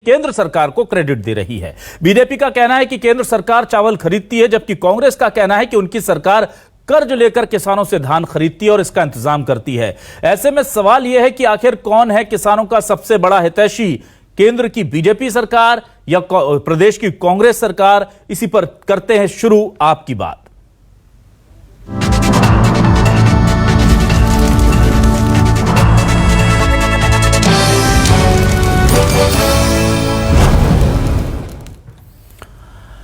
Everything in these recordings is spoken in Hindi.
केंद्र सरकार को क्रेडिट दे रही है। बीजेपी का कहना है कि केंद्र सरकार चावल खरीदती है, जबकि कांग्रेस का कहना है कि उनकी सरकार कर्ज लेकर किसानों से धान खरीदती है और इसका इंतजाम करती है। ऐसे में सवाल यह है कि आखिर कौन है किसानों का सबसे बड़ा हितैषी, केंद्र की बीजेपी सरकार या प्रदेश की कांग्रेस सरकार? इसी पर करते हैं शुरू आपकी बात।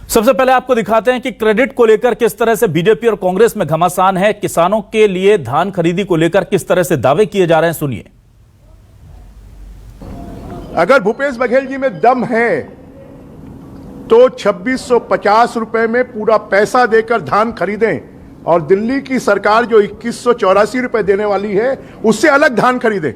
सबसे पहले आपको दिखाते हैं कि क्रेडिट को लेकर किस तरह से बीजेपी और कांग्रेस में घमासान है। किसानों के लिए धान खरीदी को लेकर किस तरह से दावे किए जा रहे हैं, सुनिए। अगर भूपेश बघेल जी में दम है तो 2650 रुपए में पूरा पैसा देकर धान खरीदें और दिल्ली की सरकार जो 2184 रुपए देने वाली है उससे अलग धान खरीदें,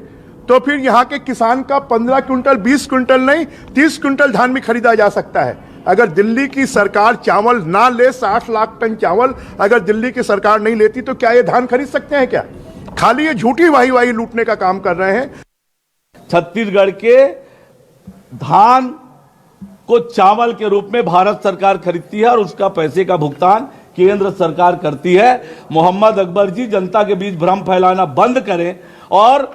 तो फिर यहां के किसान का 15 क्विंटल 20 क्विंटल नहीं 30 क्विंटल धान भी खरीदा जा सकता है। अगर दिल्ली की सरकार चावल ना ले, 60 लाख टन चावल अगर दिल्ली की सरकार नहीं लेती तो क्या ये धान खरीद सकते हैं? क्या खाली ये झूठी वाही लूटने का काम कर रहे हैं? छत्तीसगढ़ के धान को चावल के रूप में भारत सरकार खरीदती है और उसका पैसे का भुगतान केंद्र सरकार करती है। मोहम्मद अकबर जी, जनता के बीच भ्रम फैलाना बंद करें और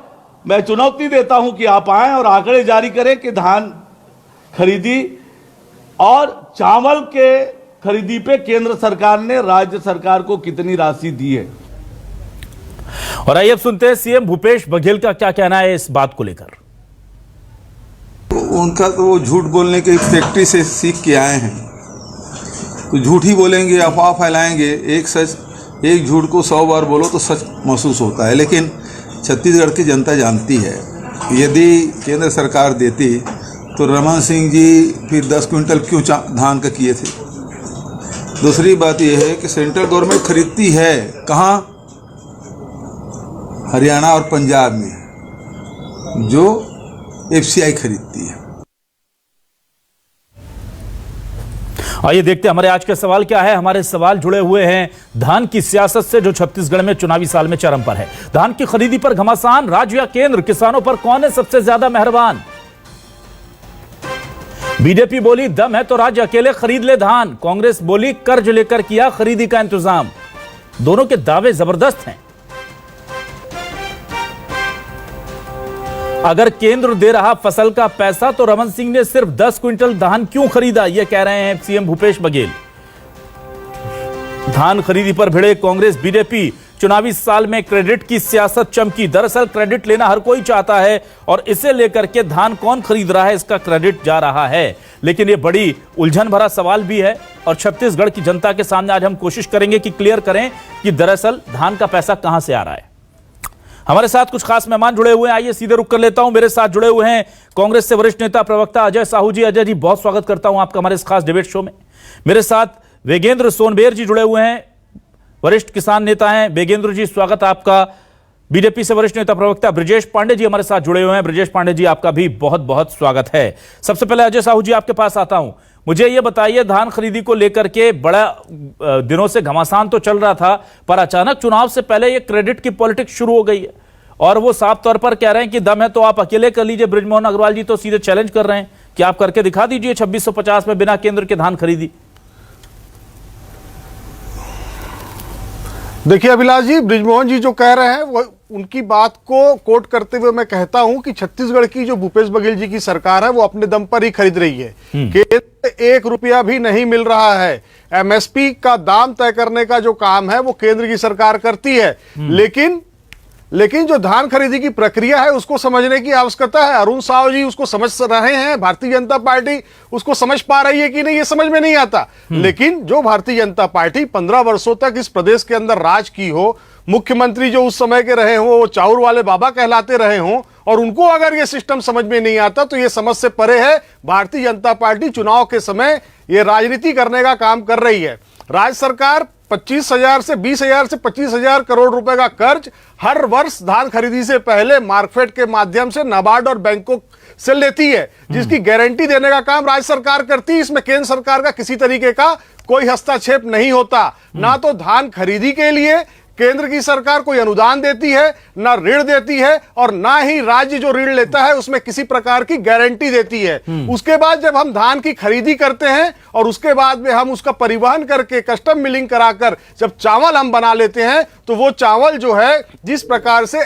मैं चुनौती देता हूं कि आप आएं और आंकड़े जारी करें कि धान खरीदी और चावल के खरीदी पे केंद्र सरकार ने राज्य सरकार को कितनी राशि दी है। और आइए अब सुनते हैं सीएम भूपेश बघेल का क्या कहना है इस बात को लेकर। उनका तो वो झूठ बोलने की फैक्ट्री से सीख के आए हैं, तो झूठ ही बोलेंगे, अफवाह फैलाएंगे। एक झूठ को 100 बार बोलो तो सच महसूस होता है। लेकिन छत्तीसगढ़ की जनता जानती है, यदि केंद्र सरकार देती तो रमन सिंह जी फिर 10 क्विंटल क्यों धान का किए थे। दूसरी बात यह है कि सेंट्रल गवर्नमेंट खरीदती है कहाँ? हरियाणा और पंजाब में, जो एफसीआई खरीदती है। आइए देखते हैं हमारे आज का सवाल क्या है। हमारे सवाल जुड़े हुए हैं धान की सियासत से, जो छत्तीसगढ़ में चुनावी साल में चरम पर है। धान की खरीदी पर घमासान, राज्य या केंद्र, किसानों पर कौन है सबसे ज्यादा मेहरबान? बीजेपी बोली दम है तो राज्य अकेले खरीद ले धान, कांग्रेस बोली कर्ज लेकर किया खरीदी का इंतजाम। दोनों के दावे जबरदस्त हैं। अगर केंद्र दे रहा फसल का पैसा तो रमन सिंह ने सिर्फ 10 क्विंटल धान क्यों खरीदा, यह कह रहे हैं सीएम भूपेश बघेल। धान खरीदी पर भिड़े कांग्रेस बीजेपी, चुनावी साल में क्रेडिट की सियासत चमकी। दरअसल क्रेडिट लेना हर कोई चाहता है और इसे लेकर के धान कौन खरीद रहा है इसका क्रेडिट जा रहा है। लेकिन यह बड़ी उलझन भरा सवाल भी है और छत्तीसगढ़ की जनता के सामने आज हम कोशिश करेंगे कि क्लियर करें कि दरअसल धान का पैसा कहां से आ रहा है। हमारे साथ कुछ खास मेहमान जुड़े हुए हैं, आइए सीधे रुक कर लेता हूं। मेरे साथ जुड़े हुए हैं कांग्रेस से वरिष्ठ नेता प्रवक्ता अजय साहू जी। अजय जी, बहुत स्वागत करता हूं आपका हमारे इस खास डिबेट शो में। मेरे साथ वेगेंद्र सोनबेर जी जुड़े हुए हैं, वरिष्ठ किसान नेता हैं। वेगेंद्र जी, स्वागत आपका। बीजेपी से वरिष्ठ नेता प्रवक्ता ब्रजेश पांडे जी हमारे साथ जुड़े हुए हैं। ब्रजेश पांडे जी, आपका भी बहुत बहुत स्वागत है। सबसे पहले अजय साहू जी आपके पास आता हूं। मुझे यह बताइए, धान खरीदी को लेकर के बड़ा दिनों से घमासान तो चल रहा था, पर अचानक चुनाव से पहले यह क्रेडिट की पॉलिटिक्स शुरू हो गई है और वो साफ तौर पर कह रहे हैं कि दम है तो आप अकेले कर लीजिए। बृजमोहन अग्रवाल जी तो सीधे चैलेंज कर रहे हैं कि आप करके दिखा दीजिए 2650 में बिना केंद्र के धान खरीदी। देखिए अभिलाष जी, बृजमोहन जी जो कह रहे हैं वो उनकी बात को कोट करते हुए मैं कहता हूं कि छत्तीसगढ़ की जो भूपेश बघेल जी की सरकार है वो अपने दम पर ही खरीद रही है। केंद्र 1 रुपया भी नहीं मिल रहा है। एमएसपी का दाम तय करने का जो काम है वो केंद्र की सरकार करती है, लेकिन जो धान खरीदी की प्रक्रिया है उसको समझने की आवश्यकता है। अरुण साव जी उसको समझ रहे हैं, भारतीय जनता पार्टी उसको समझ पा रही है कि नहीं, ये समझ में नहीं आता। लेकिन जो भारतीय जनता पार्टी 15 वर्षों तक इस प्रदेश के अंदर राज की हो, मुख्यमंत्री जो उस समय के रहे हो वो चाउर वाले बाबा कहलाते रहे हों, और उनको अगर ये सिस्टम समझ में नहीं आता तो ये समझ से परे है। भारतीय जनता पार्टी चुनाव के समय ये राजनीति करने का काम कर रही है। राज्य सरकार 25,000 से 20,000 से 25,000 करोड़ रुपए का कर्ज हर वर्ष धान खरीदी से पहले मार्कफेड के माध्यम से नाबार्ड और बैंकों से लेती है, जिसकी गारंटी देने का काम राज्य सरकार करती है। इसमें केंद्र सरकार का किसी तरीके का कोई हस्तक्षेप नहीं होता। ना तो धान खरीदी के लिए केंद्र की सरकार कोई अनुदान देती है, ना ऋण देती है, और ना ही राज्य जो ऋण लेता है उसमें किसी प्रकार की गारंटी देती है। उसके बाद जब हम धान की खरीदी करते हैं और उसके बाद में हम उसका परिवहन करके कस्टम मिलिंग कराकर जब चावल हम बना लेते हैं, तो वो चावल जो है जिस प्रकार से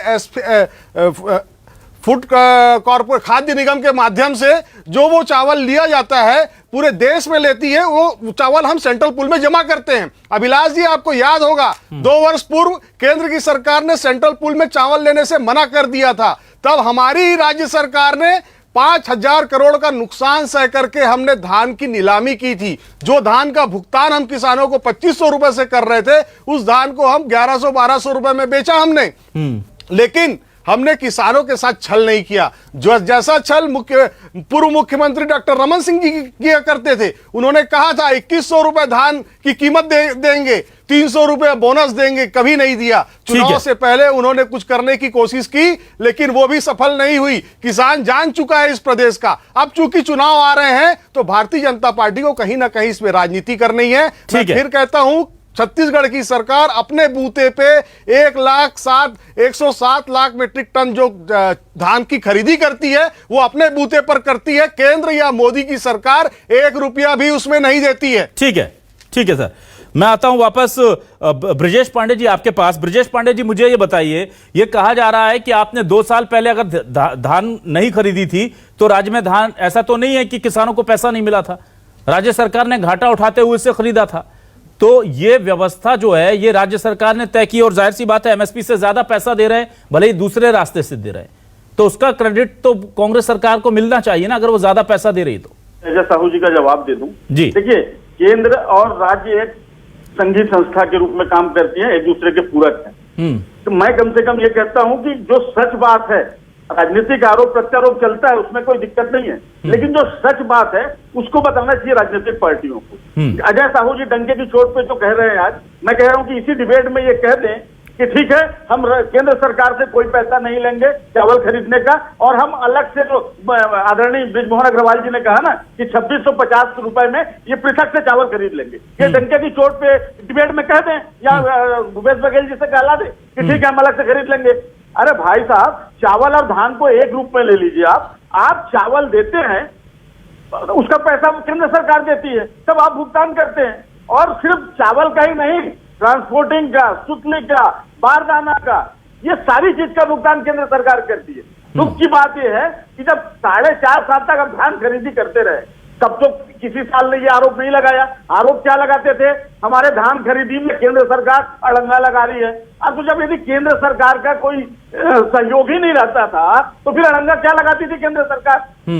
फूड कॉर्पोरेट खाद्य निगम के माध्यम से जो वो चावल लिया जाता है पूरे देश में लेती है, वो चावल हम सेंट्रल पूल में जमा करते हैं। अभिलाष जी, आपको याद होगा 2 वर्ष पूर्व केंद्र की सरकार ने सेंट्रल पूल में चावल लेने से मना कर दिया था। तब हमारी ही राज्य सरकार ने 5,000 करोड़ का नुकसान सह करके हमने धान की नीलामी की थी। जो धान का भुगतान हम किसानों को 2500 रुपए से कर रहे थे, उस धान को हम 1100-1200 रुपए में बेचा हमने। लेकिन हमने किसानों के साथ छल नहीं किया। जो जैसा छल पूर्व मुख्यमंत्री डॉक्टर रमन सिंह जी किया करते थे। उन्होंने कहा था 2100 रुपए धान की कीमत देंगे, 300 रुपए बोनस देंगे, कभी नहीं दिया। चुनाव से पहले उन्होंने कुछ करने की कोशिश की, लेकिन वो भी सफल नहीं हुई। किसान जान चुका है इस प्रदेश का। अब चूंकि चुनाव आ रहे हैं तो भारतीय जनता पार्टी को कहीं ना कहीं इसमें राजनीति करनी है। मैं फिर कहता हूं, छत्तीसगढ़ की सरकार अपने बूते पे 107 लाख मीट्रिक टन जो धान की खरीदी करती है वो अपने बूते पर करती है। केंद्र या मोदी की सरकार 1 रुपया भी उसमें नहीं देती है। ठीक है सर, मैं आता हूं वापस ब्रजेश पांडे जी आपके पास। ब्रजेश पांडे जी, मुझे ये बताइए, ये कहा जा रहा है कि आपने 2 साल पहले अगर धान नहीं खरीदी थी तो राज्य में धान, ऐसा तो नहीं है कि किसानों को पैसा नहीं मिला था, राज्य सरकार ने घाटा उठाते हुए इसे खरीदा था। तो ये व्यवस्था जो है ये राज्य सरकार ने तय की, और जाहिर सी बात है एमएसपी से ज्यादा पैसा दे रहे हैं, भले ही दूसरे रास्ते से दे रहे हैं, तो उसका क्रेडिट तो कांग्रेस सरकार को मिलना चाहिए ना, अगर वो ज्यादा पैसा दे रही तो। अजय साहू जी का जवाब दे दूं जी। देखिए, केंद्र और राज्य एक संघीय संस्था के रूप में काम करती हैं, एक दूसरे के पूरक हैं। तो मैं कम से कम ये कहता हूं कि जो सच बात है, राजनीतिक आरोप प्रत्यारोप चलता है उसमें कोई दिक्कत नहीं है, लेकिन जो सच बात है उसको बताना चाहिए राजनीतिक पार्टियों को। अजय साहू जी डंके की चोट पे जो कह रहे हैं आज, मैं कह रहा हूं कि इसी डिबेट में ये कह दें कि ठीक है, हम केंद्र सरकार से कोई पैसा नहीं लेंगे चावल खरीदने का, और हम अलग से, जो आदरणीय बृजमोहन अग्रवाल जी ने कहा ना कि 2650 रुपए में ये पृथक से चावल खरीद लेंगे, ये डंके की चोट पे डिबेट में कह दें, या भूपेश बघेल जी से कहला दे कि ठीक है हम अलग से खरीद लेंगे। अरे भाई साहब, चावल और धान को एक रूप में ले लीजिए। आप चावल देते हैं, उसका पैसा केंद्र सरकार देती है, तब आप भुगतान करते हैं। और सिर्फ चावल का ही नहीं, ट्रांसपोर्टिंग का, सुतली का, बारदाना का, ये सारी चीज का भुगतान केंद्र सरकार करती है। दुख की बात यह है कि जब 4.5 साल तक आप धान खरीदी करते रहे, तब तो किसी साल ने ये आरोप नहीं लगाया। आरोप क्या लगाते थे? हमारे धान खरीदी में केंद्र सरकार अड़ंगा लगा रही है। अब तो जब यदि केंद्र सरकार का कोई सहयोग ही नहीं रहता था तो फिर अड़ंगा क्या लगाती थी केंद्र सरकार?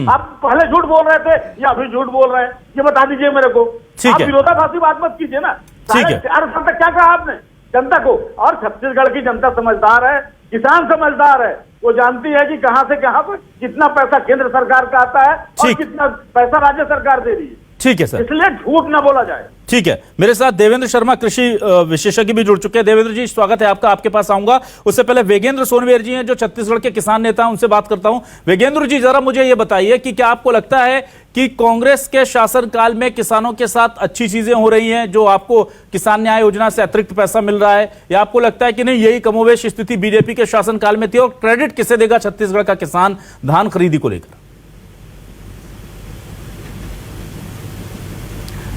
आप पहले झूठ बोल रहे थे या अभी झूठ बोल रहे हैं, ये बता दीजिए मेरे को। आप विरोधाभासी बात मत कीजिए ना। 4.5 साल तक क्या कहा आपने जनता को? और छत्तीसगढ़ की जनता समझदार है, किसान समझदार है, वो जानती है कि कहां से कहां पर कितना पैसा केंद्र सरकार का आता है और कितना पैसा राज्य सरकार दे रही है। ठीक है सर, इसलिए झूठ ना बोला जाए। ठीक है, मेरे साथ देवेंद्र शर्मा कृषि विशेषज्ञ भी जुड़ चुके हैं। देवेंद्र जी, स्वागत है आपका, आपके पास आऊंगा। उससे पहले वेगेंद्र सोनवेर जी हैं जो छत्तीसगढ़ के किसान नेता हैं, उनसे बात करता हूं। वेगेंद्र जी, जरा मुझे यह बताइए कि क्या आपको लगता है कि कांग्रेस के शासनकाल में किसानों के साथ अच्छी चीजें हो रही हैं, जो आपको किसान न्याय योजना से अतिरिक्त पैसा मिल रहा है, या आपको लगता है कि नहीं, यही कमोवेश स्थिति बीजेपी के शासनकाल में थी? और क्रेडिट किसे देगा छत्तीसगढ़ का किसान धान खरीदी को लेकर?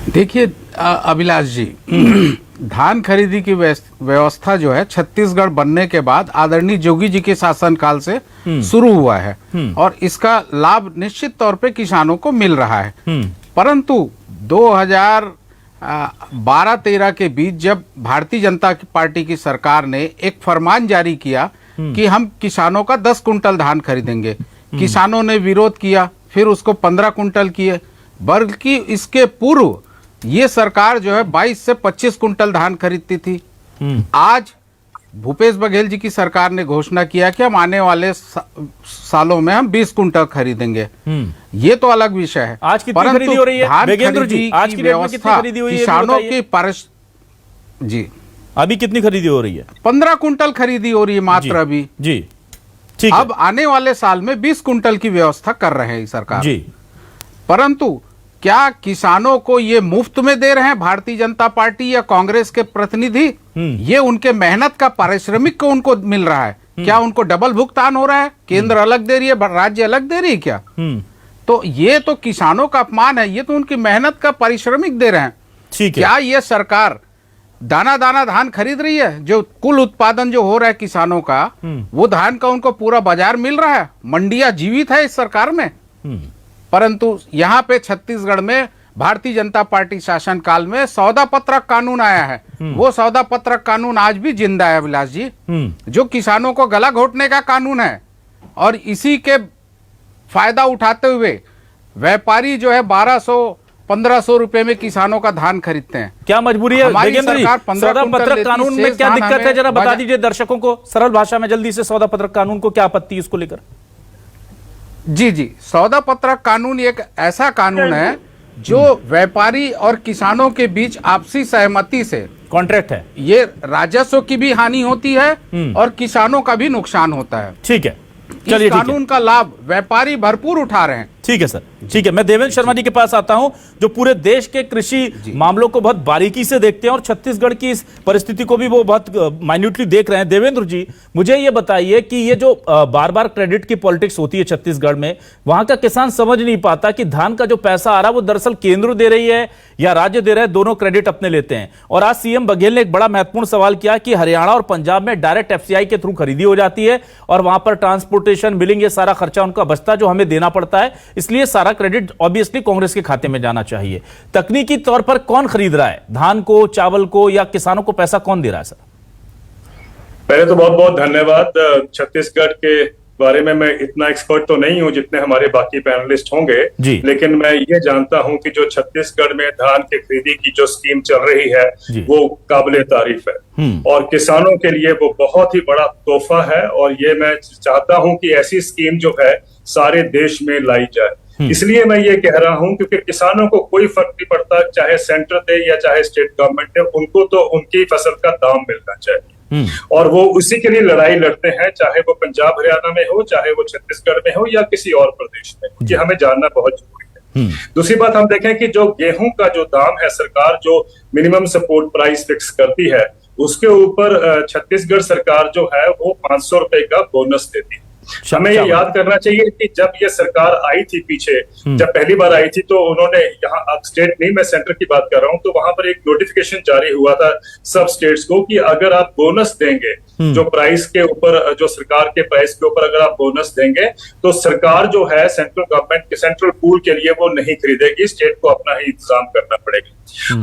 देखिए अभिलाष जी, धान खरीदी की व्यवस्था जो है छत्तीसगढ़ बनने के बाद आदरणीय जोगी जी के शासनकाल से शुरू हुआ है, और इसका लाभ निश्चित तौर पे किसानों को मिल रहा है। परंतु 2012-13 के बीच जब भारतीय जनता पार्टी की सरकार ने एक फरमान जारी किया कि हम किसानों का 10 कुंटल धान खरीदेंगे, किसानों ने विरोध किया, फिर उसको 15 कुंटल किए, बल्कि इसके पूर्व ये सरकार जो है 22 से 25 कुंटल धान खरीदती थी। आज भूपेश बघेल जी की सरकार ने घोषणा किया कि हम आने वाले सालों में हम 20 कुंटल खरीदेंगे। ये तो अलग विषय है। आज कितनी खरीदी हो रही है धान वेगेंद्र जी? आज की व्यवस्था किसानों की जी अभी कितनी खरीदी हो रही है? 15 कुंटल खरीदी हो रही है मात्र अभी जी। ठीक है, अब आने वाले साल में 20 कुंटल की व्यवस्था कर रहे हैं सरकार जी। परंतु क्या किसानों को ये मुफ्त में दे रहे हैं भारतीय जनता पार्टी या कांग्रेस के प्रतिनिधि? ये उनके मेहनत का पारिश्रमिक को उनको मिल रहा है। क्या उनको डबल भुगतान हो रहा है? केंद्र अलग दे रही है, राज्य अलग दे रही है क्या? तो ये तो किसानों का अपमान है। ये तो उनकी मेहनत का पारिश्रमिक दे रहे हैं। ठीक है। क्या ये सरकार दाना दाना धान खरीद रही है? जो कुल उत्पादन जो हो रहा है किसानों का, वो धान का उनको पूरा बाजार मिल रहा है? मंडियां जीवित है इस सरकार में? परंतु यहाँ पे छत्तीसगढ़ में भारतीय जनता पार्टी शासन काल में सौदा पत्रक कानून आया है। वो सौदा पत्रक कानून आज भी जिंदा है अभिलाष जी, जो किसानों को गला घोटने का कानून है। और इसी के फायदा उठाते हुए व्यापारी जो है 1200-1500 रुपए में किसानों का धान खरीदते हैं। क्या मजबूरी है हमारी देवेंद्र जी? सरकार 15 सौदा कुंटल पत्रक लेती, कानून में शेष क्या धान दिक्कत है? हमें जरा बता बाजार- दीजिए दर्शकों को सरल भाषा में जल्दी से। सौदा पत्रक कानून को क्या आपत्ति है इसको लेकर? जी, सौदा पत्रक कानून एक ऐसा कानून है जो व्यापारी और किसानों के बीच आपसी सहमति से कॉन्ट्रैक्ट है। ये राजस्व की भी हानि होती है और किसानों का भी नुकसान होता है। ठीक है, इस चलिए ठीक है। कानून का लाभ व्यापारी भरपूर उठा रहे हैं। ठीक है सर, ठीक है। मैं देवेंद्र शर्मा जी के पास आता हूं, जो पूरे देश के कृषि मामलों को बहुत बारीकी से देखते हैं और छत्तीसगढ़ की इस परिस्थिति को भी वो बहुत माइन्यूटली देख रहे हैं। देवेंद्र जी, मुझे ये बताइए कि ये जो बार बार क्रेडिट की पॉलिटिक्स होती है छत्तीसगढ़ में, वहां का किसान समझ नहीं पाता कि धान का जो पैसा आ रहा है वो दरअसल केंद्र दे रही है या राज्य दे रहा है, दोनों क्रेडिट अपने लेते हैं। और आज सीएम बघेल ने एक बड़ा महत्वपूर्ण सवाल किया कि हरियाणा और पंजाब में डायरेक्ट एफसीआई के थ्रू खरीदी हो जाती है और वहां पर ट्रांसपोर्टेशन, बिलिंग, ये सारा खर्चा उनका बचता जो हमें देना पड़ता है, इसलिए सारा क्रेडिट ऑब्वियसली कांग्रेस के खाते में जाना चाहिए। तकनीकी तौर पर कौन खरीद रहा है धान को, चावल को, या किसानों को पैसा कौन दे रहा है सर? पहले तो बहुत बहुत धन्यवाद। छत्तीसगढ़ के बारे में मैं इतना एक्सपर्ट तो नहीं हूं जितने हमारे बाकी पैनलिस्ट होंगे, लेकिन मैं ये जानता हूं कि जो छत्तीसगढ़ में धान की खरीदी की जो स्कीम चल रही है वो काबिले तारीफ है और किसानों के लिए वो बहुत ही बड़ा तोहफा है। और ये मैं चाहता हूं कि ऐसी स्कीम जो है सारे देश में लाई जाए। इसलिए मैं ये कह रहा हूं क्योंकि किसानों को कोई फर्क नहीं पड़ता, चाहे सेंटर दे या चाहे स्टेट गवर्नमेंट दे, उनको तो उनकी फसल का दाम मिलना चाहिए और वो उसी के लिए लड़ाई लड़ते हैं, चाहे वो पंजाब हरियाणा में हो, चाहे वो छत्तीसगढ़ में हो या किसी और प्रदेश में। ये हमें जानना बहुत जरूरी है। दूसरी बात, हम देखें कि जो गेहूं का जो दाम है, सरकार जो मिनिमम सपोर्ट प्राइस फिक्स करती है, उसके ऊपर छत्तीसगढ़ सरकार जो है वो 500 रुपए का बोनस देती है। हमें ये याद करना चाहिए कि जब ये सरकार आई थी पीछे, जब पहली बार आई थी, तो उन्होंने यहाँ स्टेट नहीं, मैं सेंटर की बात कर रहा हूँ, तो वहां पर एक नोटिफिकेशन जारी हुआ था सब स्टेट्स को कि अगर आप बोनस देंगे, जो प्राइस के ऊपर, जो सरकार के प्राइस के ऊपर अगर आप बोनस देंगे, तो सरकार जो है सेंट्रल गवर्नमेंट के सेंट्रल पूल के लिए वो नहीं खरीदेगी, स्टेट को अपना ही इंतजाम करना पड़ेगा।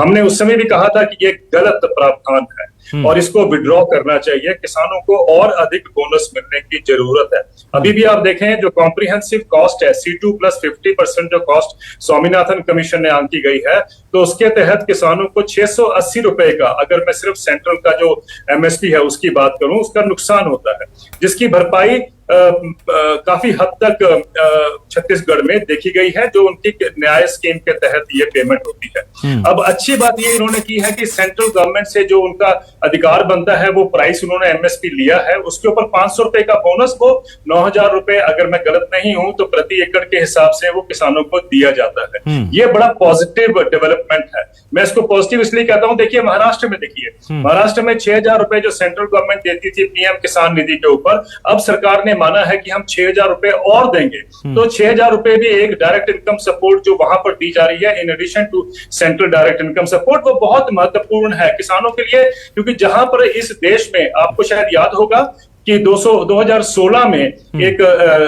हमने उस समय भी कहा था कि ये गलत प्रावधान है और इसको विड्रॉ करना चाहिए। किसानों को और अधिक बोनस मिलने की जरूरत है। अभी भी आप देखें जो कॉम्प्रिहेंसिव कॉस्ट है, C2 प्लस 50% जो कॉस्ट स्वामीनाथन कमीशन ने आंकी गई है, तो उसके तहत किसानों को 680 रुपए का, अगर मैं सिर्फ सेंट्रल का जो MSP है उसकी बात करूं, उसका नुकसान होता है, जिसकी भरपाई काफी हद तक छत्तीसगढ़ में देखी गई है, जो उनकी न्याय स्कीम के तहत ये पेमेंट होती है। अब अच्छी बात ये इन्होंने की है कि सेंट्रल गवर्नमेंट से जो उनका अधिकार बनता है, वो प्राइस उन्होंने MSP लिया है, उसके ऊपर 500 रुपए का बोनस, वो 9,000 रुपए, अगर मैं गलत नहीं हूं तो प्रति एकड़ के हिसाब से वो किसानों को दिया जाता है। ये बड़ा पॉजिटिव डेवलपमेंट है। मैं इसको पॉजिटिव इसलिए कहता हूं, देखिए महाराष्ट्र में, देखिए महाराष्ट्र में 6,000 रुपए जो सेंट्रल गवर्नमेंट देती थी PM किसान निधि के ऊपर, अब सरकार ने माना है कि हम 6,000 रुपए और देंगे, तो 6,000 रुपए भी एक डायरेक्ट इनकम सपोर्ट जो वहां पर दी जा रही है, in addition to central direct income support, वो बहुत महत्वपूर्ण है किसानों के लिए। क्योंकि जहां पर इस देश में, आपको शायद याद होगा कि 2016 में एक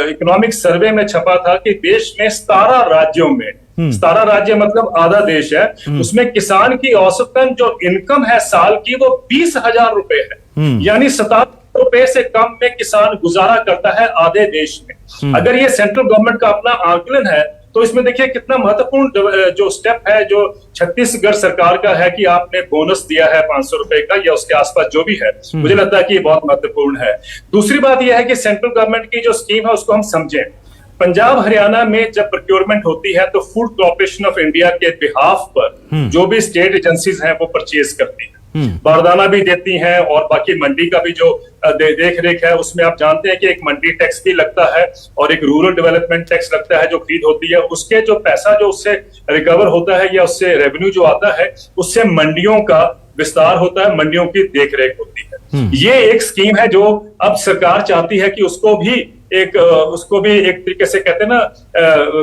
इकोनॉमिक सर्वे में छपा था कि देश में 17 राज्यों में, 17 राज्य मतलब आधा देश है, उसमें किसान की औसतन जो इनकम है साल की वो 20,000 रुपए है। यानी 17 रुपए से कम में किसान गुजारा करता है आधे देश में। अगर ये सेंट्रल गवर्नमेंट का अपना आंकलन है, तो इसमें देखिए कितना महत्वपूर्ण जो स्टेप है जो छत्तीसगढ़ सरकार का है कि आपने बोनस दिया है 500 रुपए का या उसके आसपास जो भी है। मुझे लगता है कि ये बहुत महत्वपूर्ण है। दूसरी बात यह है कि सेंट्रल गवर्नमेंट की जो स्कीम है उसको हम समझें। पंजाब हरियाणा में जब प्रोक्योरमेंट होती है तो फूड कॉर्पोरेशन ऑफ इंडिया के बिहाफ पर जो भी स्टेट एजेंसीज हैं वो परचेज करती हैं, बारदाना भी देती हैं और बाकी मंडी का भी जो देख रेख है, उसमें आप जानते हैं कि एक मंडी टैक्स भी लगता है और एक रूरल डेवलपमेंट टैक्स लगता है जो खरीद होती है। उसके जो पैसा जो उससे रिकवर होता है या उससे रेवेन्यू जो आता है, उससे मंडियों का विस्तार होता है, मंडियों की देखरेख होती है। ये एक स्कीम है जो अब सरकार चाहती है कि उसको भी एक तरीके से कहते हैं ना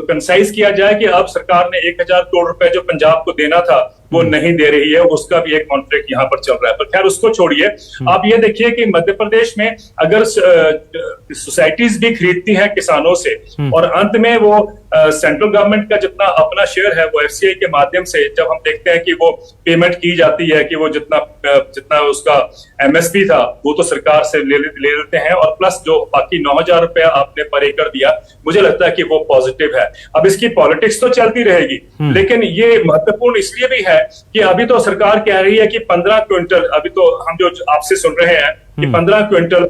कंसाइज किया जाए कि अब सरकार ने 1000 करोड़ रुपए जो पंजाब को देना था वो नहीं दे रही है, उसका भी एक कॉन्ट्रैक्ट यहाँ पर चल रहा है। पर खैर उसको छोड़िए, आप ये देखिए कि मध्य प्रदेश में अगर सोसाइटीज भी खरीदती हैं किसानों से और अंत में वो सेंट्रल गवर्नमेंट का जितना अपना शेयर है वो एफसीआई के माध्यम से जब हम देखते हैं कि वो पेमेंट की जाती है कि वो जितना उसका एमएसपी था वो तो सरकार से ले लेते हैं और प्लस जो बाकी 9000 रुपया आपने पर एकड़ दिया, मुझे लगता है कि वो पॉजिटिव है। अब इसकी पॉलिटिक्स तो चलती रहेगी, लेकिन ये महत्वपूर्ण इसलिए भी है कि अभी तो सरकार कह रही है कि 15 क्विंटल, अभी तो हम जो आपसे सुन रहे हैं कि 15 क्विंटल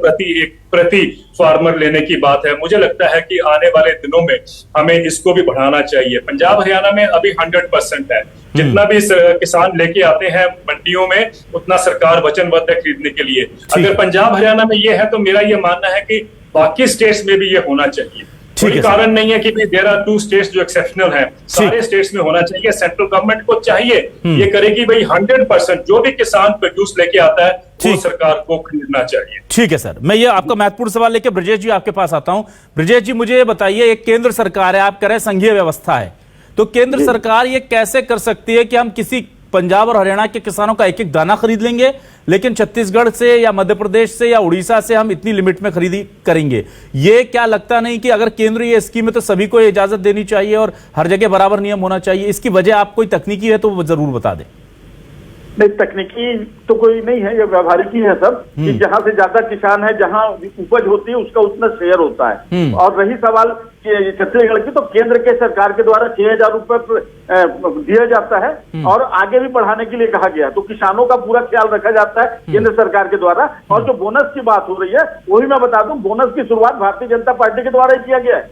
प्रति फार्मर लेने की बात है। मुझे लगता है कि आने वाले दिनों में हमें इसको भी बढ़ाना चाहिए। पंजाब हरियाणा में अभी 100% है, जितना भी किसान लेके आते हैं मंडियों में उतना सरकार वचनबद्ध है खरीदने के लिए। अगर पंजाब हरियाणा में ये है तो मेरा ये मानना है कि बाकी स्टेट्स में भी ये होना चाहिए। कोई कारण नहीं है कि देयर आर 2 स्टेट्स जो एक्सेप्शनल हैं, सारे स्टेट्स में होना चाहिए। सेंट्रल गवर्नमेंट को चाहिए ये करेगी भाई 100% जो भी किसान प्रोड्यूस लेके आता है वो सरकार को खरीदना चाहिए। ठीक है सर, मैं ये आपका महत्वपूर्ण सवाल लेके ब्रजेश जी आपके पास आता हूं। ब्रजेश जी मुझे ये बताइए, एक केंद्र सरकार है, आप कह रहे हैं संघीय व्यवस्था है, तो केंद्र सरकार ये कैसे कर सकती है कि हम किसी पंजाब और हरियाणा के किसानों का एक एक दाना खरीद लेंगे, लेकिन छत्तीसगढ़ से या मध्य प्रदेश से या उड़ीसा से हम इतनी लिमिट में खरीदी करेंगे? ये क्या लगता नहीं कि अगर केंद्र ये स्कीम है तो सभी को इजाजत देनी चाहिए और हर जगह बराबर नियम होना चाहिए? इसकी वजह आप कोई तकनीकी है तो वो जरूर बता दें। नहीं, तकनीकी तो कोई नहीं है, ये व्यावहारिक ही है सब कि जहां से ज्यादा किसान है, जहां उपज होती है उसका उतना शेयर होता है। और रही सवाल छत्तीसगढ़ की, तो केंद्र के सरकार के द्वारा 6000 रुपए दिया जाता है और आगे भी बढ़ाने के लिए कहा गया, तो किसानों का पूरा ख्याल रखा जाता है केंद्र सरकार के द्वारा। और जो बोनस की बात हो रही है वही मैं बता दूं, बोनस की शुरुआत भारतीय जनता पार्टी के द्वारा ही किया गया है,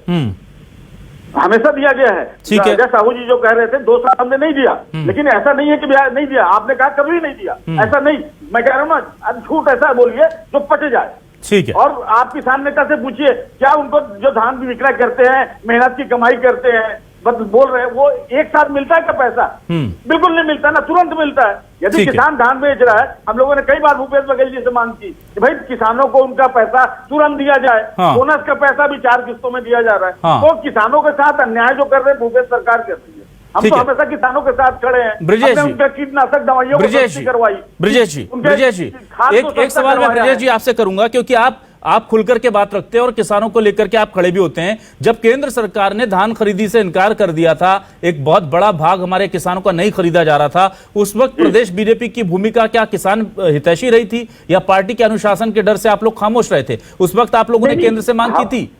हमेशा दिया गया है। राजा साहू जी जो कह रहे थे 2 साल हमने नहीं दिया, लेकिन ऐसा नहीं है कि नहीं दिया, आपने कहा कभी नहीं दिया, ऐसा नहीं। मैं कह रहा हूँ ना, झूठ ऐसा बोलिए जो पट जाए। ठीक है। और आप किसान नेता से पूछिए, क्या उनको जो धान विक्रय करते हैं, मेहनत की कमाई करते हैं, बस बोल रहे हैं, वो एक साथ मिलता है क्या पैसा? बिल्कुल नहीं मिलता ना, तुरंत मिलता है। यदि किसान धान बेच रहा है, हम लोगों ने कई बार भूपेश बघेल जी से मांग की कि भाई किसानों को उनका पैसा तुरंत दिया जाए। बोनस का पैसा भी 4 किस्तों में दिया जा रहा है। तो किसानों के साथ अन्याय जो कर रहे हैं भूपेश सरकार कर रही है। हम तो हमेशा किसानों के साथ खड़े हैं। ब्रजेश जी, उनका कीटनाशक दवाइयों को सस्ती करवाई। ब्रजेश जी एक सवाल मैं ब्रजेश जी आपसे करूंगा, क्योंकि आप खुलकर के बात रखते हैं और किसानों को लेकर के आप खड़े भी होते हैं। जब केंद्र सरकार ने धान खरीदी से इनकार कर दिया था, एक बहुत बड़ा भाग हमारे किसानों का नहीं खरीदा जा रहा था, उस वक्त प्रदेश बीजेपी की भूमिका क्या किसान हितैषी रही थी या पार्टी के अनुशासन के डर से आप लोग खामोश रहे थे? उस वक्त आप लोगों ने केंद्र से मांग की थी?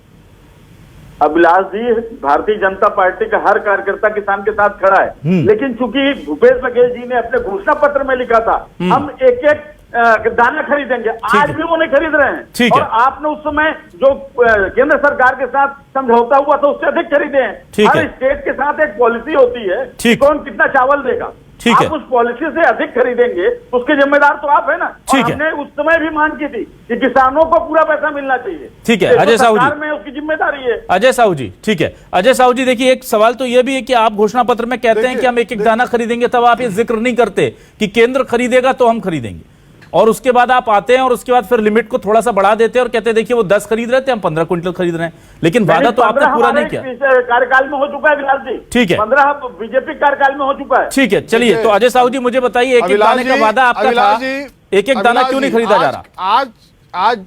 अभिलाष जी, भारतीय जनता पार्टी का हर कार्यकर्ता किसान के साथ खड़ा है, लेकिन चूंकि भूपेश बघेल जी ने अपने घोषणा पत्र में लिखा था हम एक एक दाना खरीदेंगे, आज भी वो नहीं खरीद रहे हैं। और आपने उस समय जो केंद्र सरकार के साथ समझौता हुआ था उससे अधिक खरीदे हैं। हर स्टेट के साथ एक पॉलिसी होती है कौन कितना चावल देगा, आप उस पॉलिसी से अधिक खरीदेंगे, उसके जिम्मेदार तो आप है ना। और हमने उस समय भी मांग की थी कि किसानों को पूरा पैसा मिलना चाहिए। ठीक है अजय साहू जी, में उसकी जिम्मेदारी है। अजय साहू जी, ठीक है अजय साहू जी, देखिए एक सवाल तो यह भी है कि आप घोषणा पत्र में कहते हैं कि हम एक एक दाना खरीदेंगे, तब आप ये जिक्र नहीं करते कि केंद्र खरीदेगा तो हम खरीदेंगे, और उसके बाद आप आते हैं और उसके बाद फिर लिमिट को थोड़ा सा बढ़ा देते हैं और कहते हैं देखिए वो 10 खरीद रहे थे, हम 15 क्विंटल खरीद रहे हैं, लेकिन वादा तो आपने पूरा नहीं किया। कार्यकाल में हो चुका है विलास जी, ठीक है 15 बीजेपी कार्यकाल में हो चुका है। ठीक है, चलिए तो अजय साहू जी मुझे बताइए, एक एक दाने का वादा आपका था, एक एक दाना क्यों नहीं खरीदा जा रहा? आज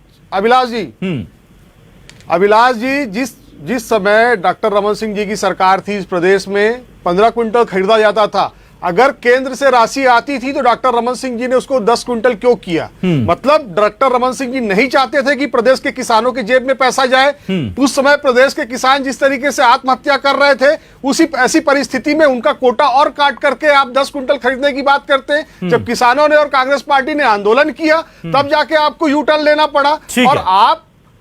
अभिलाष जी जिस समय डॉक्टर रमन सिंह जी की सरकार थी इस प्रदेश में 15 क्विंटल खरीदा जाता था, अगर केंद्र से राशि आती थी तो डॉक्टर रमन सिंह जी ने उसको 10 क्विंटल क्यों किया? मतलब डॉक्टर रमन सिंह जी नहीं चाहते थे कि प्रदेश के किसानों की जेब में पैसा जाए। उस समय प्रदेश के किसान जिस तरीके से आत्महत्या कर रहे थे, उसी ऐसी परिस्थिति में उनका कोटा और काट करके आप 10 क्विंटल खरीदने की बात करते हैं। जब किसानों ने और कांग्रेस पार्टी ने आंदोलन किया तब जाके आपको यू टर्न लेना पड़ा। और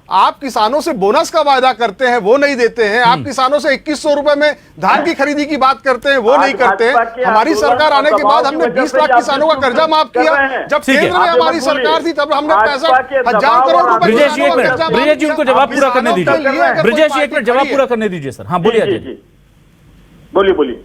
आप किसानों से बोनस का वायदा करते हैं, वो नहीं देते हैं। आप किसानों से 2100 रुपए में धान की खरीदी की बात करते हैं, वो नहीं करते हैं। हमारी सरकार आने के बाद हमने 20 लाख किसानों का कर्जा माफ किया। जब केंद्र में हमारी सरकार थी तब हमने 1000 करोड़ रुपए। ब्रजेश जी उनको जवाब पूरा करने दीजिए। ब्रजेश जी एक मिनट जवाब पूरा करने दीजिए सर। हाँ बोलिए, बोलिए।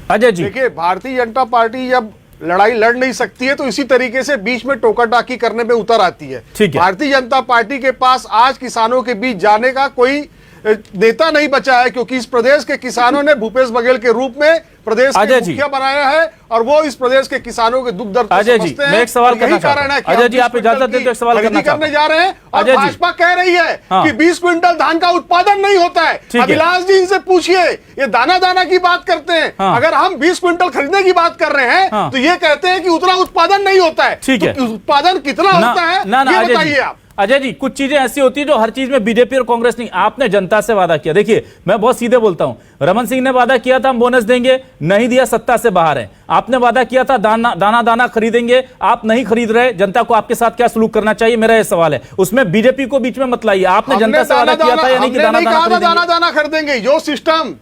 अजय जी, देखिए, भारतीय जनता पार्टी जब लड़ाई लड़ नहीं सकती है तो इसी तरीके से बीच में टोका टाकी करने में उतर आती है। ठीक है। भारतीय जनता पार्टी के पास आज किसानों के बीच जाने का कोई नेता नहीं बचा है, क्योंकि इस प्रदेश के किसानों ने भूपेश बघेल के रूप में प्रदेश के मुखिया बनाया है और वो इस प्रदेश के किसानों के दुख दर्द को समझते हैं। मैं एक सवाल करना चाहता हूं। अजय जी, आप इजाजत दें तो एक सवाल करने जा रहे हैं। और भाजपा कह रही है कि 20 क्विंटल धान का उत्पादन नहीं होता है। अभिलाष जी, इनसे पूछिए, ये दाना दाना की बात करते हैं। अगर हम 20 क्विंटल खरीदने की बात कर रहे हैं तो ये कहते हैं कि उतना उत्पादन नहीं होता है। ठीक है, उत्पादन कितना होता है ये बताइए आप। अजय जी, कुछ चीजें ऐसी होती है जो हर चीज में बीजेपी और कांग्रेस नहीं। आपने जनता से वादा किया, देखिए मैं बहुत सीधे बोलता हूं, रमन सिंह ने वादा किया था हम बोनस देंगे, नहीं दिया, सत्ता से बाहर है। आपने वादा किया था दाना दाना खरीदेंगे, आप नहीं खरीद रहे। जनता को आपके साथ क्या सलूक करना चाहिए, मेरा यह सवाल है। उसमें बीजेपी को बीच में मत लाइए। आपने जनता से वादा किया था यानी कि दाना दाना खरीदेंगे। जो सिस्टम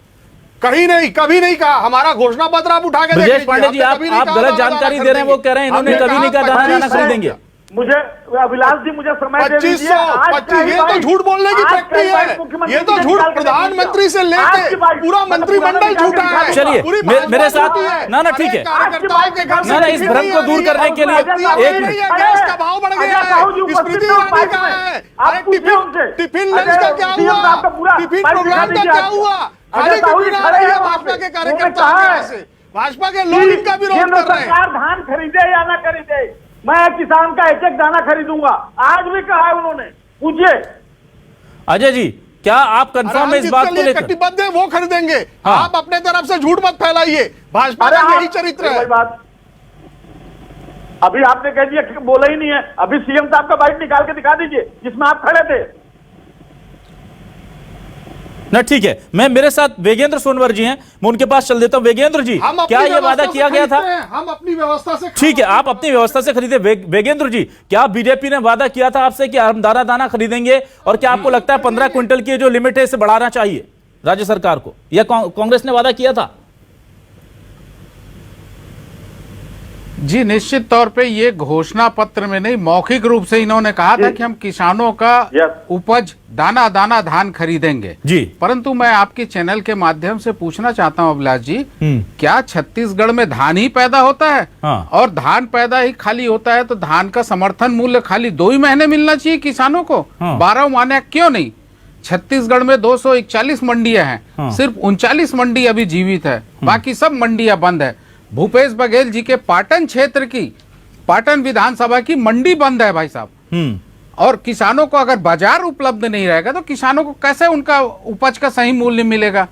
कहीं नहीं, कभी नहीं कहा। हमारा घोषणा पत्र आप उठा के ब्रजेश पांडे जी, आप गलत जानकारी दे रहे हैं। वो कह रहे हैं इन्होंने कभी नहीं कहा दाना दाना खरीदेंगे। मुझे अभिलाष जी, मुझे समय दे दीजिए। 2500 ये तो झूठ बोलने की फैक्ट्री है। ये तो झूठ प्रधानमंत्री से लेके पूरा मंत्रिमंडल झूठा है। चलिए मेरे साथ ना ठीक है ना, इस भ्रम को दूर करने के लिए एक गैस का भाव बढ़ गया है। स्मृति ईरानी का है। टिफिन लंच का क्या हुआ? टिफिन प्रोग्राम का क्या हुआ? भाजपा के कार्यकर्ता भाजपा के लोग इनका विरोध कर रहे हैं। धान खरीदे या ना खरीदे, मैं किसान का एक एक दाना खरीदूंगा। आज भी कहा है उन्होंने, पूछिए। अजय जी, क्या आप कंफर्म है इस बात को लेकर? कटिबद्ध है, वो खरीदेंगे। आप अपने तरफ से झूठ मत फैलाइए। भाजपा का यही चरित्र है। बात अभी आपने कह दिया, बोला ही नहीं है। अभी सीएम साहब का बाइट निकाल के दिखा दीजिए जिसमें आप खड़े थे ना। ठीक है, मैं मेरे साथ वेगेंद्र सोनवर जी हैं, मैं उनके पास चल देता हूं। वेगेंद्र जी, क्या ये वादा किया गया था? हम अपनी व्यवस्था से, ठीक है, आप अपनी व्यवस्था से खरीदे। वेगेंद्र जी, क्या बीजेपी ने वादा किया था आपसे कि हम दाना दाना खरीदेंगे? और क्या आपको लगता है 15 क्विंटल की जो लिमिट है इसे बढ़ाना चाहिए राज्य सरकार को, या कांग्रेस ने वादा किया था? जी, निश्चित तौर पे ये घोषणा पत्र में नहीं, मौखिक रूप से इन्होंने कहा था कि हम किसानों का उपज दाना दाना धान खरीदेंगे जी। परंतु मैं आपके चैनल के माध्यम से पूछना चाहता हूं अभिलाष जी, क्या छत्तीसगढ़ में धान ही पैदा होता है? और धान पैदा ही खाली होता है तो धान का समर्थन मूल्य खाली 2 ही महीने मिलना चाहिए किसानों को, 12 महीने क्यों नहीं? छत्तीसगढ़ में 241 मंडियां हैं, सिर्फ 39 मंडी अभी जीवित है, बाकी सब मंडियां बंद है। भूपेश बघेल जी के पाटन क्षेत्र की, पाटन विधानसभा की मंडी बंद है भाई साहब। और किसानों को अगर बाजार उपलब्ध नहीं रहेगा तो किसानों को कैसे उनका उपज का सही मूल्य मिलेगा?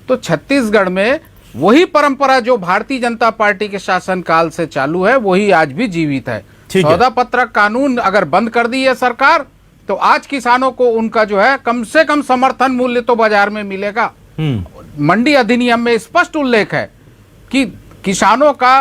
तो छत्तीसगढ़ में वही परंपरा जो भारतीय जनता पार्टी के शासनकाल से चालू है वही आज भी जीवित है। सौदा पत्रक कानून अगर बंद कर दी है सरकार तो आज किसानों को उनका जो है कम से कम समर्थन मूल्य तो बाजार में मिलेगा। मंडी अधिनियम में स्पष्ट उल्लेख है कि किसानों का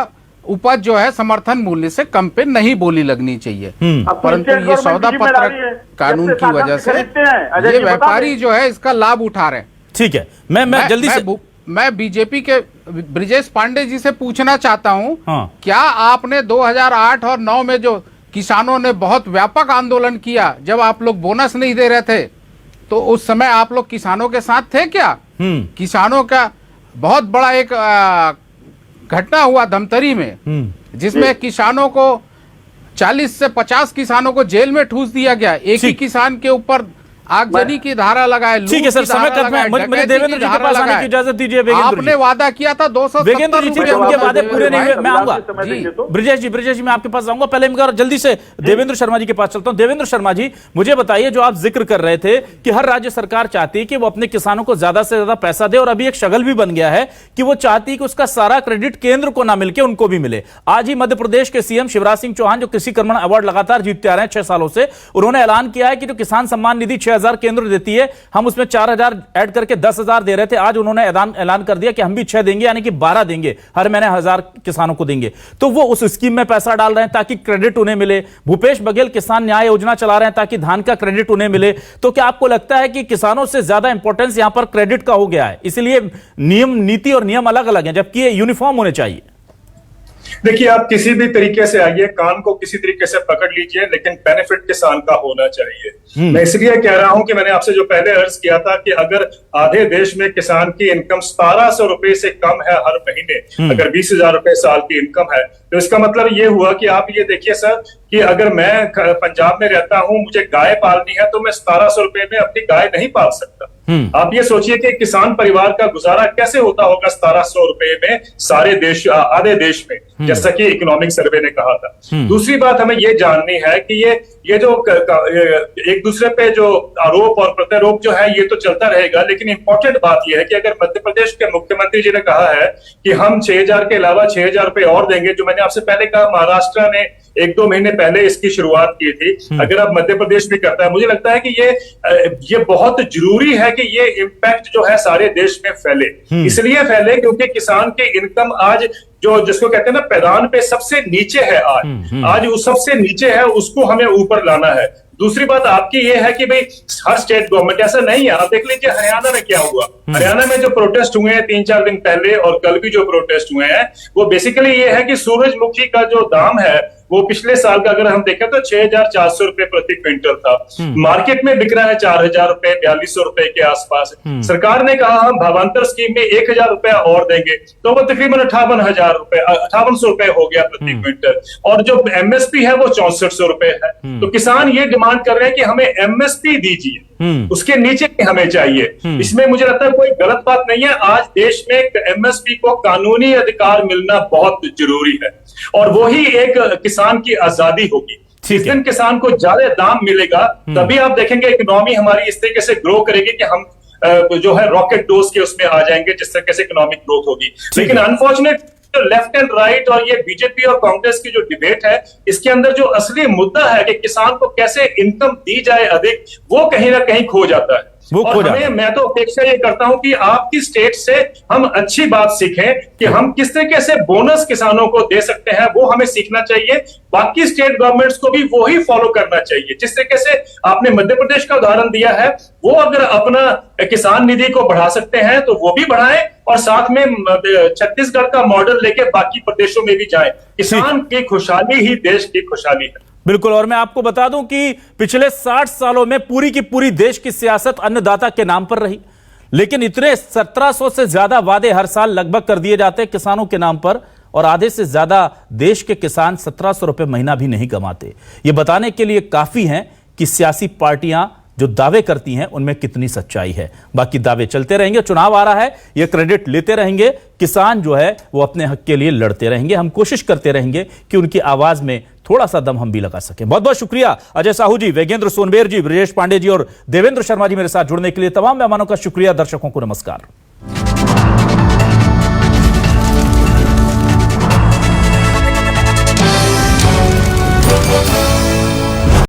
उपज जो है समर्थन मूल्य से कम पे नहीं बोली लगनी चाहिए, परंतु ये सौदा पत्रक कानून की वजह से ये व्यापारी जो है इसका लाभ उठा रहे हैं। ठीक है, मैं जल्दी से मैं बीजेपी के ब्रजेश पांडे जी से पूछना चाहता हूं, क्या आपने 2008 और 9 में जो किसानों ने बहुत व्यापक आंदोलन किया, जब आप लोग बोनस नहीं दे रहे थे, तो उस समय आप लोग किसानों के साथ थे क्या? किसानों का बहुत बड़ा एक घटना हुआ धमतरी में, जिसमें किसानों को 40 से 50 किसानों को जेल में ठूस दिया गया। एक ही किसान के ऊपर आगजनी की धारा लगाए। ठीक है सर, समय कम है, मुझे देवेंद्र जी के पास आने की इजाजत दीजिए। आपने वादा किया था 270 रुपए, उनके वादे पूरे नहीं हुए। मैं आऊंगा ब्रजेश जी मैं आपके पास आऊंगा। पहले मैं जल्दी से देवेंद्र शर्मा जी के पास चलता हूं। देवेंद्र शर्मा जी, मुझे बताइए, जो आप जिक्र कर रहे थे कि हर राज्य सरकार चाहती है कि वो अपने किसानों को ज्यादा से ज्यादा पैसा दे, और अभी एक शगल भी बन गया है कि वो चाहती है कि उसका सारा क्रेडिट केंद्र को ना मिलकर उनको भी मिले। आज ही मध्य प्रदेश के सीएम शिवराज सिंह चौहान, जो कृषि कर्मण अवार्ड लगातार जीतते आ रहे हैं 6 सालों से, उन्होंने ऐलान किया है कि जो किसान सम्मान निधि 6000 केंद्र देती है, हम उसमें 4000 ऐड करके 10000 दे रहे थे। आज उन्होंने ऐलान कर दिया कि हम भी 6 देंगे, यानी कि 12 देंगे, हर महीने 1000 किसानों को देंगे। तो वो उस स्कीम में पैसा डाल रहे हैं ताकि क्रेडिट उन्हें मिले। भूपेश बघेल किसान न्याय योजना चला रहे हैं ताकि धान का क्रेडिट उन्हें मिले। तो क्या आपको लगता है कि किसानों से ज्यादा इंपॉर्टेंस यहां पर क्रेडिट का हो गया है, इसलिए नियम, नीति और नियम अलग अलग हैं, जबकि ये यूनिफॉर्म होने चाहिए? देखिए, आप किसी भी तरीके से आइए, कान को किसी तरीके से पकड़ लीजिए, लेकिन बेनिफिट किसान का होना चाहिए। मैं इसलिए कह रहा हूं कि मैंने आपसे जो पहले अर्ज किया था कि अगर आधे देश में किसान की इनकम 1700 रुपए से कम है हर महीने, अगर 20,000 रुपए साल की इनकम है, तो इसका मतलब ये हुआ कि आप ये देखिए सर कि अगर मैं पंजाब में रहता हूं, मुझे गाय पालनी है, तो मैं 1700 रुपए में अपनी गाय नहीं पाल सकता। आप ये सोचिए कि किसान परिवार का गुजारा कैसे होता होगा 1700 रुपए में सारे देश, आधे देश में, जैसा कि इकोनॉमिक सर्वे ने कहा था। दूसरी बात हमें ये जाननी है कि ये जो एक दूसरे पे जो आरोप और प्रत्यारोप जो है ये तो चलता रहेगा, लेकिन इंपॉर्टेंट बात यह है कि अगर मध्य प्रदेश के मुख्यमंत्री जी ने कहा है कि हम 6000 के अलावा 6000 रुपए और देंगे, जो मैंने आपसे पहले कहा महाराष्ट्र ने 1-2 महीने पहले इसकी शुरुआत की थी, अगर अब मध्य प्रदेश भी करता है, मुझे लगता है कि ये बहुत जरूरी है कि ये इम्पैक्ट जो है सारे देश में फैले। इसलिए फैले क्योंकि किसान की इनकम आज जो जिसको कहते हैं ना पैदान पे सबसे नीचे है, आज उस सबसे नीचे है, उसको हमें ऊपर लाना है। दूसरी बात आपकी ये है कि भाई हर स्टेट गवर्नमेंट ऐसा नहीं है। आप देख लीजिए हरियाणा में क्या हुआ। हरियाणा में जो प्रोटेस्ट हुए हैं 3-4 दिन पहले और कल भी जो प्रोटेस्ट हुए हैं, वो बेसिकली ये है कि सूरजमुखी का जो दाम है वो पिछले साल का अगर हम देखें तो 6,400 रुपए प्रति क्विंटल था, मार्केट में बिक रहा है 4,000 रुपए, 4,200 रुपए के आसपास। सरकार ने कहा हम भावांतर स्कीम में 1,000 रुपया और देंगे, तो वो तकरीबन 58,000 रुपए हो गया प्रति क्विंटल, और जो एमएसपी है वो 6400 रुपए है। तो किसान ये डिमांड कर रहे हैं कि हमें एमएसपी दीजिए, उसके नीचे हमें चाहिए। इसमें मुझे लगता है कोई गलत बात नहीं है। आज देश में एमएसपी को कानूनी अधिकार मिलना बहुत जरूरी है, और वही एक किसान की आजादी होगी। जिस दिन किसान को ज्यादा दाम मिलेगा तभी आप देखेंगे इकोनॉमी हमारी इस तरीके से ग्रो करेगी कि हम जो है रॉकेट डोज के उसमें आ जाएंगे, जिस तरीके से इकोनॉमिक ग्रोथ होगी। लेकिन अनफॉर्चुनेट लेफ्ट एंड राइट और ये बीजेपी और कांग्रेस की जो डिबेट है, इसके अंदर जो असली मुद्दा है कि किसान को कैसे इनकम दी जाए अधिक, वो कहीं ना कहीं खो जाता है। और मैं तो अपेक्षा ये करता हूं कि आपकी स्टेट से हम अच्छी बात सीखें कि हम किस तरीके से बोनस किसानों को दे सकते हैं, वो हमें सीखना चाहिए। बाकी स्टेट गवर्नमेंट्स को भी वो ही फॉलो करना चाहिए। जिस तरीके से आपने मध्य प्रदेश का उदाहरण दिया है, वो अगर अपना किसान निधि को बढ़ा सकते हैं तो वो भी बढ़ाएं, और साथ में छत्तीसगढ़ का मॉडल लेके बाकी प्रदेशों में भी जाएं। किसान की खुशहाली ही देश की खुशहाली है। बिल्कुल। और मैं आपको बता दूं कि पिछले 60 सालों में पूरी की पूरी देश की सियासत अन्नदाता के नाम पर रही, लेकिन इतने 1700 से ज्यादा वादे हर साल लगभग कर दिए जाते हैं किसानों के नाम पर, और आधे से ज्यादा देश के किसान 1700 रुपए महीना भी नहीं कमाते। ये बताने के लिए काफी है कि सियासी पार्टियां जो दावे करती हैं उनमें कितनी सच्चाई है। बाकी दावे चलते रहेंगे, चुनाव आ रहा है, ये क्रेडिट लेते रहेंगे, किसान जो है वो अपने हक के लिए लड़ते रहेंगे। हम कोशिश करते रहेंगे कि उनकी आवाज में थोड़ा सा दम हम भी लगा सकें। बहुत बहुत शुक्रिया अजय साहू जी, वेगेंद्र सोनबेर जी, ब्रजेश पांडे जी और देवेंद्र शर्मा जी मेरे साथ जुड़ने के लिए। तमाम मेहमानों का शुक्रिया। दर्शकों को नमस्कार।